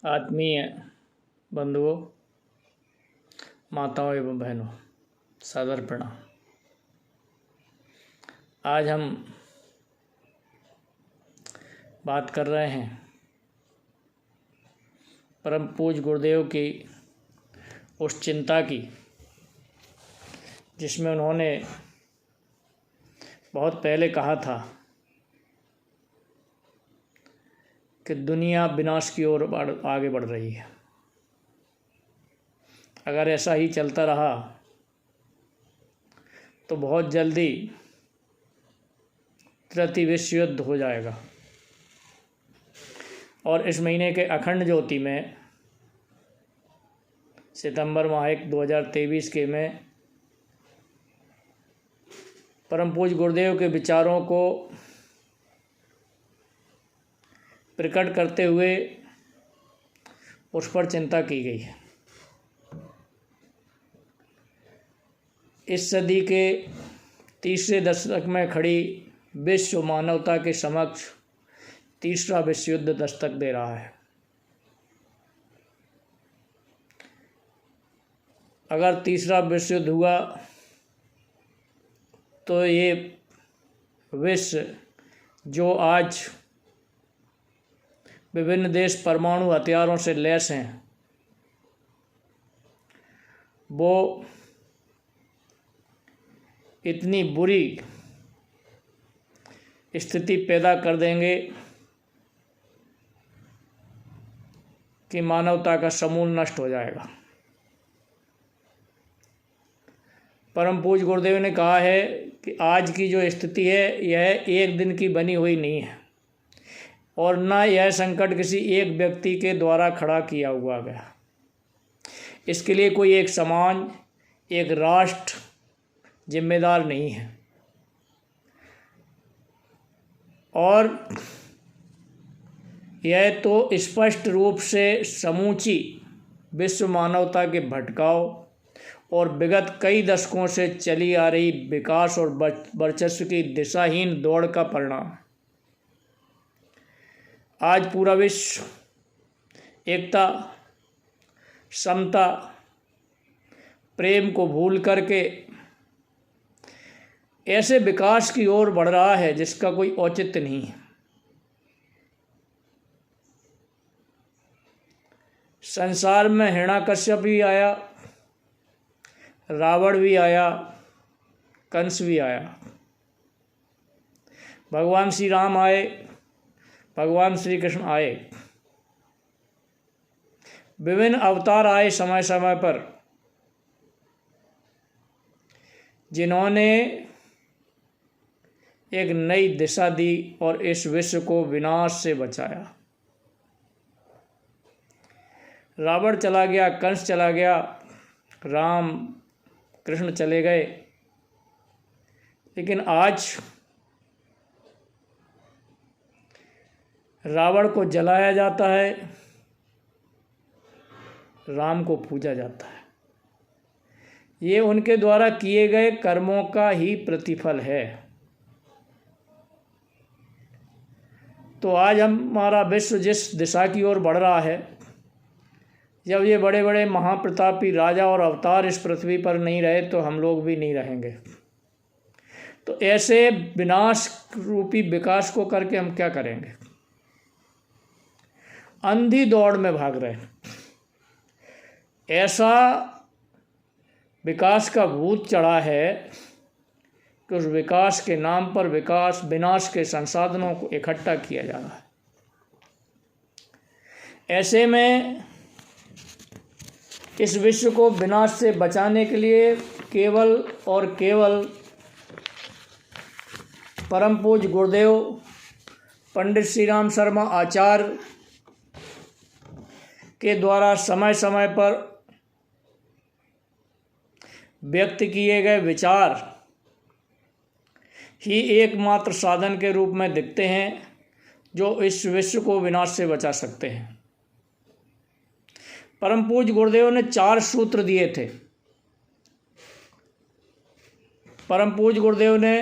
आत्मीय बंधुओं, माताओं एवं बहनों, सादर प्रणाम। आज हम बात कर रहे हैं परम पूज्य गुरुदेव की उस चिंता की जिसमें उन्होंने बहुत पहले कहा था कि दुनिया विनाश की ओर आगे बढ़ रही है। अगर ऐसा ही चलता रहा तो बहुत जल्दी तृतीय विश्व युद्ध हो जाएगा। और इस महीने के अखंड ज्योति में सितंबर माह 2023 के में परम पूज्य गुरुदेव के विचारों को प्रकट करते हुए उस पर चिंता की गई है। इस सदी के तीसरे दशक में खड़ी विश्व मानवता के समक्ष तीसरा विश्व युद्ध दस्तक दे रहा है। अगर तीसरा विश्व युद्ध हुआ तो ये विश्व जो आज विभिन्न देश परमाणु हथियारों से लैस हैं, वो इतनी बुरी स्थिति पैदा कर देंगे कि मानवता का समूल नष्ट हो जाएगा। परम पूज्य गुरुदेव ने कहा है कि आज की जो स्थिति है यह एक दिन की बनी हुई नहीं है और न यह संकट किसी एक व्यक्ति के द्वारा खड़ा किया हुआ गया। इसके लिए कोई एक समाज, एक राष्ट्र जिम्मेदार नहीं है। और यह तो स्पष्ट रूप से समूची विश्व मानवता के भटकाव और विगत कई दशकों से चली आ रही विकास और वर्चस्व की दिशाहीन दौड़ का परिणाम। आज पूरा विश्व एकता, समता, प्रेम को भूल करके ऐसे विकास की ओर बढ़ रहा है जिसका कोई औचित्य नहीं है। संसार में हिरण्याकश्यप भी आया, रावण भी आया, कंस भी आया, भगवान श्री राम आए, भगवान श्री कृष्ण आए, विभिन्न अवतार आए समय समय पर, जिन्होंने एक नई दिशा दी और इस विश्व को विनाश से बचाया। रावण चला गया, कंस चला गया, राम कृष्ण चले गए, लेकिन आज रावण को जलाया जाता है, राम को पूजा जाता है। ये उनके द्वारा किए गए कर्मों का ही प्रतिफल है। तो आज हमारा विश्व जिस दिशा की ओर बढ़ रहा है, जब ये बड़े बड़े महाप्रतापी राजा और अवतार इस पृथ्वी पर नहीं रहे तो हम लोग भी नहीं रहेंगे। तो ऐसे विनाश रूपी विकास को करके हम क्या करेंगे? अंधी दौड़ में भाग रहे हैं। ऐसा विकास का भूत चढ़ा है कि उस विकास के नाम पर विनाश के संसाधनों को इकट्ठा किया जा रहा है। ऐसे में इस विश्व को विनाश से बचाने के लिए केवल और केवल परम पूज्य गुरुदेव पंडित श्री राम शर्मा आचार्य के द्वारा समय समय पर व्यक्त किए गए विचार ही एकमात्र साधन के रूप में दिखते हैं जो इस विश्व को विनाश से बचा सकते हैं। परम पूज्य गुरुदेव ने 4 सूत्र दिए थे। परम पूज्य गुरुदेव ने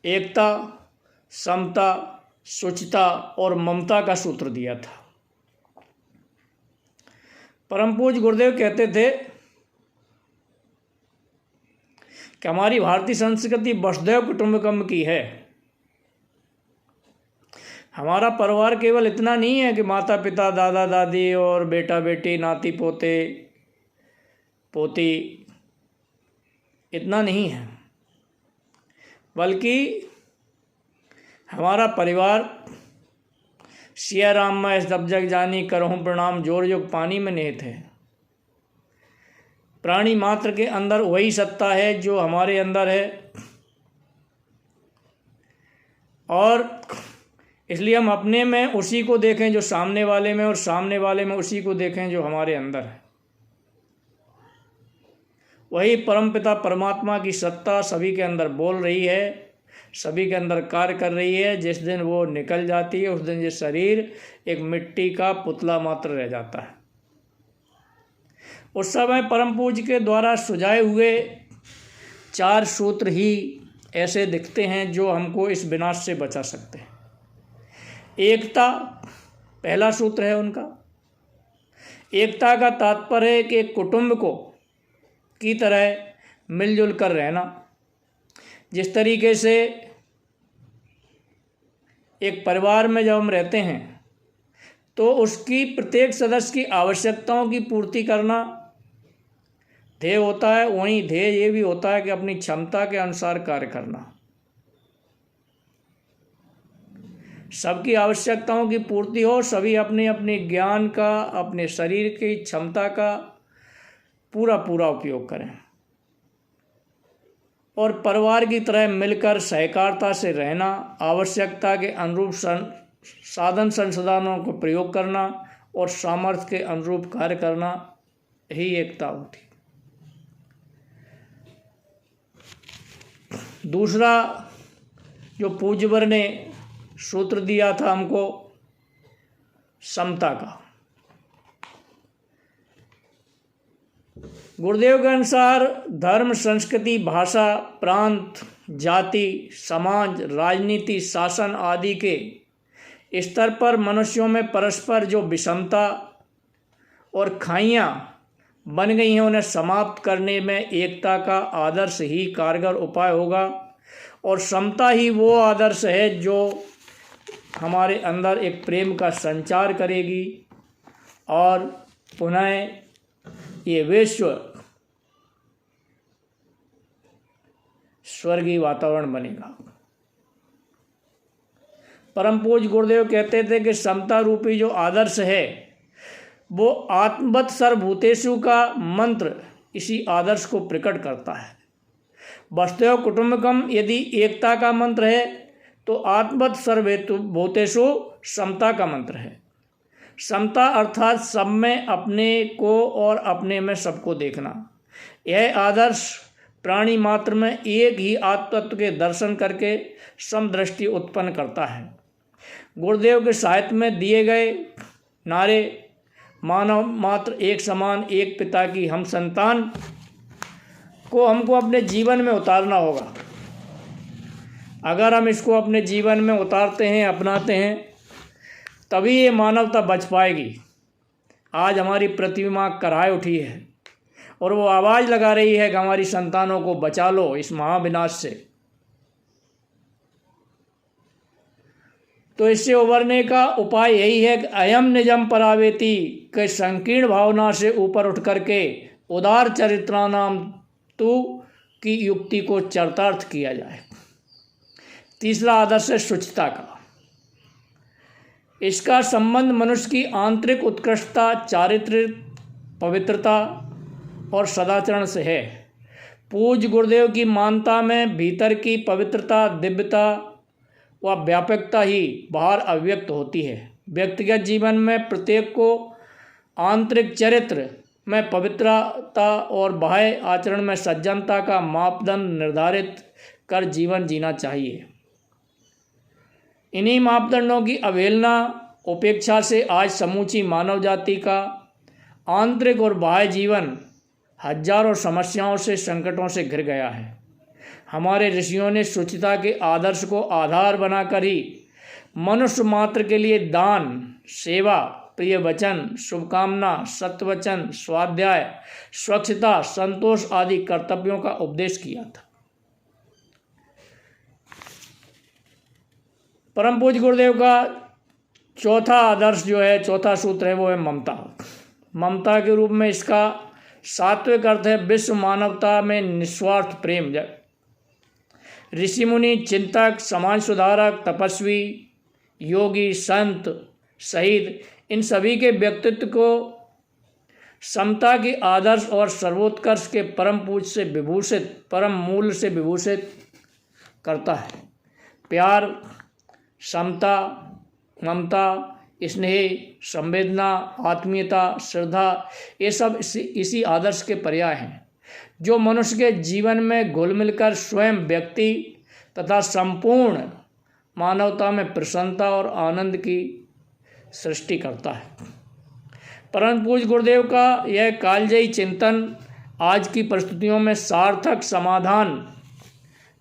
एकता, समता, शुचिता और ममता का सूत्र दिया था। परम पूज्य गुरुदेव कहते थे कि हमारी भारतीय संस्कृति वसुधैव कुटुंबकम की है। हमारा परिवार केवल इतना नहीं है कि माता पिता, दादा दादी और बेटा बेटी, नाती पोते पोती, इतना नहीं है, बल्कि हमारा परिवार सिया राम मैं सब जग जानी, करहूँ प्रणाम जोर जोग पानी में निहित है। प्राणी मात्र के अंदर वही सत्ता है जो हमारे अंदर है, और इसलिए हम अपने में उसी को देखें जो सामने वाले में, और सामने वाले में उसी को देखें जो हमारे अंदर है। वही परमपिता परमात्मा की सत्ता सभी के अंदर बोल रही है, सभी के अंदर कार्य कर रही है। जिस दिन वो निकल जाती है उस दिन ये शरीर एक मिट्टी का पुतला मात्र रह जाता है। उस समय परम पूज्य के द्वारा सुझाए हुए 4 सूत्र ही ऐसे दिखते हैं जो हमको इस विनाश से बचा सकते हैं। एकता पहला सूत्र है उनका। एकता का तात्पर्य है कि एक कुटुंब को की तरह मिलजुल कर रहना। जिस तरीके से एक परिवार में जब हम रहते हैं तो उसकी प्रत्येक सदस्य की आवश्यकताओं की पूर्ति करना ध्येय होता है, वहीं ध्येय ये भी होता है कि अपनी क्षमता के अनुसार कार्य करना। सबकी आवश्यकताओं की पूर्ति हो, सभी अपने अपने ज्ञान का, अपने शरीर की क्षमता का पूरा उपयोग करें और परिवार की तरह मिलकर सहकारिता से रहना, आवश्यकता के अनुरूप साधन संसाधनों को प्रयोग करना और सामर्थ्य के अनुरूप कार्य करना ही एकता होती। दूसरा जो पूज्यवर ने सूत्र दिया था हमको, समता का। गुरुदेव के अनुसार धर्म, संस्कृति, भाषा, प्रांत, जाति, समाज, राजनीति, शासन आदि के स्तर पर मनुष्यों में परस्पर जो विषमता और खाइयाँ बन गई हैं, उन्हें समाप्त करने में एकता का आदर्श ही कारगर उपाय होगा। और समता ही वो आदर्श है जो हमारे अंदर एक प्रेम का संचार करेगी और पुनः ये विश्व स्वर्गीय वातावरण बनेगा। परम पूज्य गुरुदेव कहते थे कि समता रूपी जो आदर्श है वो आत्मवत् सर्वभूतेषु का मंत्र इसी आदर्श को प्रकट करता है। वसुधैव कुटुंबकम यदि एकता का मंत्र है तो आत्मवत् सर्वभूतेषु समता का मंत्र है। समता अर्थात सब में अपने को और अपने में सबको देखना। यह आदर्श प्राणी मात्र में एक ही आत्मतत्व के दर्शन करके समदृष्टि उत्पन्न करता है। गुरुदेव के साहित्य में दिए गए नारे मानव मात्र एक समान, एक पिता की हम संतान को हमको अपने जीवन में उतारना होगा। अगर हम इसको अपने जीवन में उतारते हैं, अपनाते हैं, तभी ये मानवता बच पाएगी। आज हमारी पृथ्वी माँ कराह उठी है और वो आवाज़ लगा रही है कि हमारी संतानों को बचा लो इस महाविनाश से। तो इससे उबरने का उपाय यही है कि अयम निजम परावेति के संकीर्ण भावना से ऊपर उठ करके उदार चरित्रानाम तू की युक्ति को चरितार्थ किया जाए। तीसरा आदर्श है शुचिता का। इसका संबंध मनुष्य की आंतरिक उत्कृष्टता, चारित्रिक पवित्रता और सदाचरण से है। पूज्य गुरुदेव की मानता में भीतर की पवित्रता, दिव्यता व व्यापकता ही बाहर अभिव्यक्त होती है। व्यक्तिगत जीवन में प्रत्येक को आंतरिक चरित्र में पवित्रता और बाह्य आचरण में सज्जनता का मापदंड निर्धारित कर जीवन जीना चाहिए। इन्हीं मापदंडों की अवहेलना, उपेक्षा से आज समूची मानव जाति का आंतरिक और बाह्य जीवन हजारों समस्याओं से, संकटों से घिर गया है। हमारे ऋषियों ने शुचिता के आदर्श को आधार बनाकर ही मनुष्य मात्र के लिए दान, सेवा, प्रिय वचन, शुभकामना, सत्यवचन, स्वाध्याय, स्वच्छता, संतोष आदि कर्तव्यों का उपदेश किया था। परम पूज्य गुरुदेव का चौथा आदर्श जो है, चौथा सूत्र है, वो है ममता। ममता के रूप में इसका सात्विक अर्थ है विश्व मानवता में निस्वार्थ प्रेम। ऋषि मुनि, चिंतक, समाज सुधारक, तपस्वी, योगी, संत, शहीद, इन सभी के व्यक्तित्व को समता की आदर्श और सर्वोत्कर्ष के परम पूज से विभूषित, परम मूल्य से विभूषित करता है। प्यार, समता, ममता, स्नेह, संवेदना, आत्मीयता, श्रद्धा, ये सब इसी आदर्श के पर्याय हैं जो मनुष्य के जीवन में घुल मिलकर स्वयं व्यक्ति तथा संपूर्ण मानवता में प्रसन्नता और आनंद की सृष्टि करता है। परम पूज्य गुरुदेव का यह कालजयी चिंतन आज की परिस्थितियों में सार्थक समाधान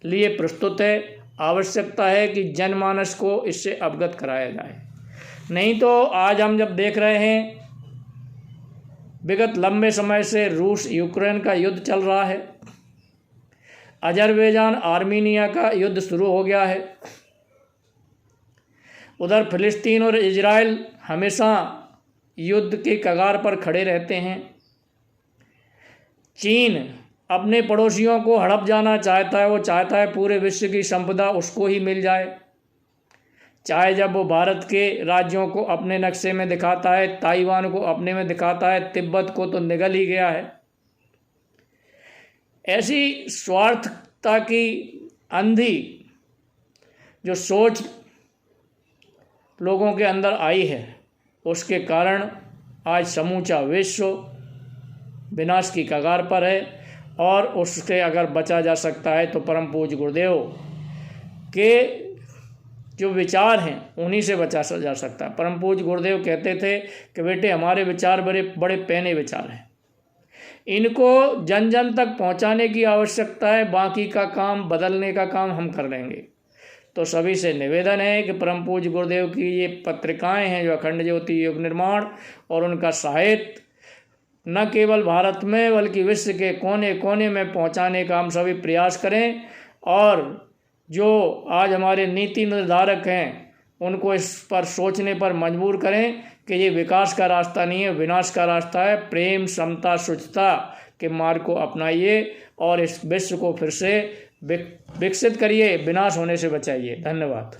लिए प्रस्तुत है। आवश्यकता है कि जनमानस को इससे अवगत कराया जाए। नहीं तो आज हम जब देख रहे हैं, विगत लंबे समय से रूस यूक्रेन का युद्ध चल रहा है, अजरबैजान आर्मीनिया का युद्ध शुरू हो गया है, उधर फिलिस्तीन और इजराइल हमेशा युद्ध के कगार पर खड़े रहते हैं। चीन अपने पड़ोसियों को हड़प जाना चाहता है, वो चाहता है पूरे विश्व की संपदा उसको ही मिल जाए। चाहे जब वो भारत के राज्यों को अपने नक्शे में दिखाता है, ताइवान को अपने में दिखाता है, तिब्बत को तो निगल ही गया है। ऐसी स्वार्थता की अंधी जो सोच लोगों के अंदर आई है, उसके कारण आज समूचा विश्व विनाश की कगार पर है। और उससे अगर बचा जा सकता है तो परम पूज्य गुरुदेव के जो विचार हैं उन्हीं से बचा जा सकता है। परम पूज्य गुरुदेव कहते थे कि बेटे, हमारे विचार बड़े बड़े पैने विचार हैं, इनको जन जन तक पहुंचाने की आवश्यकता है, बाकी का काम, बदलने का काम हम कर लेंगे। तो सभी से निवेदन है कि परम पूज्य गुरुदेव की ये पत्रिकाएं हैं जो अखंड ज्योति युग निर्माण और उनका साहित्य न केवल भारत में बल्कि विश्व के कोने कोने में पहुंचाने का हम सभी प्रयास करें। और जो आज हमारे नीति निर्धारक हैं उनको इस पर सोचने पर मजबूर करें कि ये विकास का रास्ता नहीं है, विनाश का रास्ता है। प्रेम, समता, शुचिता के मार्ग को अपनाइए और इस विश्व को फिर से विकसित करिए, विनाश होने से बचाइए। धन्यवाद।